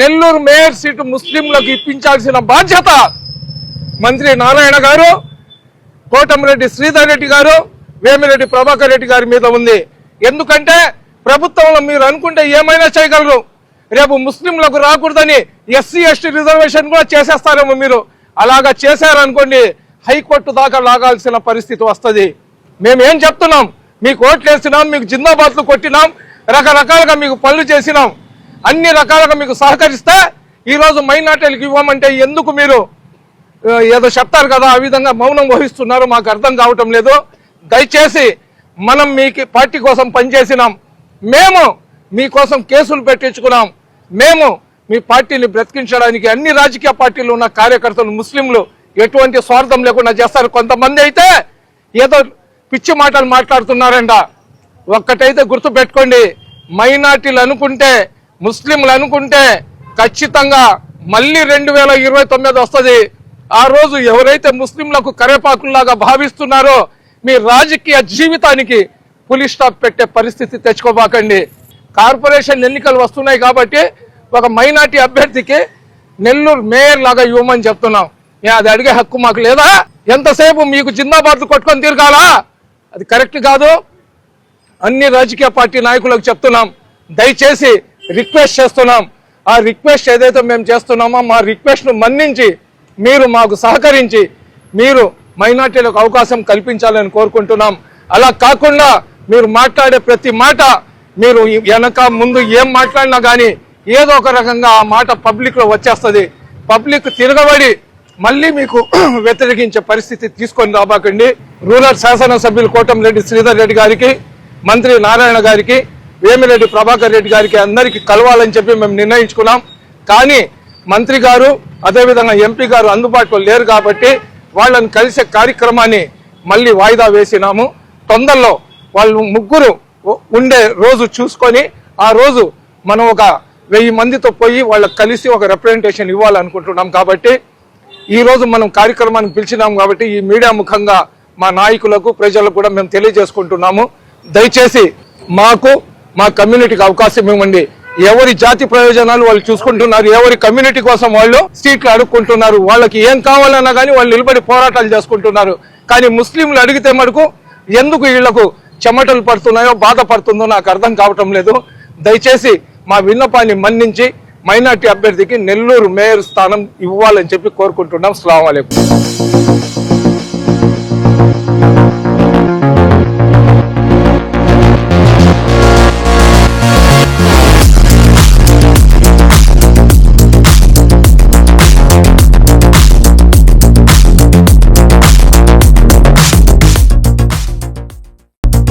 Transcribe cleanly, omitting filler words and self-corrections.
Nellore mayor seat ముస్లింలకు ఇప్పించాల్సిన బాధ్యత మంత్రి నారాయణ గారు, కోటమిరెడ్డి శ్రీధర్ రెడ్డి గారు, వేమిరెడ్డి ప్రభాకర్ రెడ్డి గారి మీద ఉంది. ఎందుకంటే ప్రభుత్వంలో మీరు అనుకుంటే ఏమైనా చేయగలరు. రేపు ముస్లింలకు రాకూడదని ఎస్సీ ఎస్టీ రిజర్వేషన్ కూడా చేసేస్తారేమో. మీరు అలాగా చేశారనుకోండి, హైకోర్టు దాకా లాగాల్సిన పరిస్థితి వస్తుంది. మేమేం చెప్తున్నాం, మీకు ఓట్లు వేసినాం, మీకు జిందాబాద్లు కొట్టినాం, రకరకాలుగా మీకు పనులు చేసినాం, అన్ని రకాలుగా మీకు సహకరిస్తే ఈరోజు మైనార్టీలకు ఇవ్వమంటే ఎందుకు మీరు ఏదో చెప్తారు కదా, ఆ విధంగా మౌనం వహిస్తున్నారు. మాకు అర్థం కావటం లేదు. దయచేసి మనం మీకు పార్టీ కోసం పనిచేసినాం, మేము మీకోసం కేసులు పెట్టించుకున్నాం, మేము మీ పార్టీని బ్రతికించడానికి అన్ని రాజకీయ పార్టీలు ఉన్న కార్యకర్తలు ముస్లింలు ఎటువంటి స్వార్థం లేకుండా చేస్తారు. కొంతమంది అయితే ఏదో పిచ్చి మాటలు మాట్లాడుతున్నారంట. ఒక్కటైతే గుర్తు పెట్టుకోండి, మైనార్టీలు అనుకుంటే, ముస్లింలు అనుకుంటే ఖచ్చితంగా మళ్ళీ 2029 వస్తుంది. ఆ రోజు ఎవరైతే ముస్లింలకు కరేపాకుల్లాగా భావిస్తున్నారో మీ రాజకీయ జీవితానికి పులి స్టాప్ పెట్టే పరిస్థితి తెచ్చుకోబాకండి. కార్పొరేషన్ ఎన్నికలు వస్తున్నాయి కాబట్టి ఒక మైనార్టీ అభ్యర్థికి నెల్లూరు మేయర్ లాగా ఇవ్వమని చెప్తున్నాం. అది అడిగే హక్కు మాకు లేదా? ఎంతసేపు మీకు జిందాబాద్లు కొట్టుకొని తిరగాలా? అది కరెక్ట్ కాదు. అన్ని రాజకీయ పార్టీ నాయకులకు చెప్తున్నాం, దయచేసి రిక్వెస్ట్ చేస్తున్నాం. ఆ రిక్వెస్ట్ ఏదైతే మేము చేస్తున్నామో మా రిక్వెస్ట్ను మన్నించి మీరు మాకు సహకరించి మీరు మైనార్టీలకు అవకాశం కల్పించాలని కోరుకుంటున్నాం. అలా కాకుండా మీరు మాట్లాడే ప్రతి మాట, మీరు వెనక ముందు ఏం మాట్లాడినా కానీ ఏదో ఒక రకంగా ఆ మాట పబ్లిక్లో వచ్చేస్తుంది. పబ్లిక్ తిరగబడి మళ్ళీ మీకు వ్యతిరేకించే పరిస్థితి తీసుకొని రాబాకండి. రూరల్ శాసనసభ్యులు కోటమిరెడ్డి శ్రీధర్ రెడ్డి గారికి, మంత్రి నారాయణ గారికి, వేమిరెడ్డి ప్రభాకర్ రెడ్డి గారికి అందరికీ కలవాలని చెప్పి మేము నిర్ణయించుకున్నాం. కానీ మంత్రి గారు అదేవిధంగా ఎంపీ గారు అందుబాటులో లేరు కాబట్టి వాళ్ళని కలిసే కార్యక్రమాన్ని మళ్ళీ వాయిదా వేసినాము. తొందరలో వాళ్ళు ముగ్గురు ఉండే రోజు చూసుకొని ఆ రోజు మనం ఒక 1000 మందితో పోయి వాళ్ళకి కలిసి ఒక రిప్రజెంటేషన్ ఇవ్వాలనుకుంటున్నాం. కాబట్టి ఈ రోజు మనం కార్యక్రమానికి పిలిచినాం కాబట్టి ఈ మీడియా ముఖంగా మా నాయకులకు, ప్రజలకు కూడా మేము తెలియజేసుకుంటున్నాము. దయచేసి మాకు, మా కమ్యూనిటీకి అవకాశం ఇవ్వండి. ఎవరి జాతి ప్రయోజనాలు వాళ్ళు చూసుకుంటున్నారు, ఎవరి కమ్యూనిటీ కోసం వాళ్ళు సీట్లు అడుక్కుంటున్నారు. వాళ్ళకి ఏం కావాలన్నా కానీ వాళ్ళు నిలబడి పోరాటాలు చేసుకుంటున్నారు. కానీ ముస్లింలు అడిగితే మటుకు ఎందుకు వీళ్లకు చెమటలు పడుతున్నాయో, బాధపడుతుందో నాకు అర్థం కావటం లేదు. దయచేసి మా విన్నపాన్ని మన్నించి మైనార్టీ అభ్యర్థికి నెల్లూరు మేయర్ స్థానం ఇవ్వాలని చెప్పి కోరుకుంటున్నాం. అస్సలాము అలైకుం.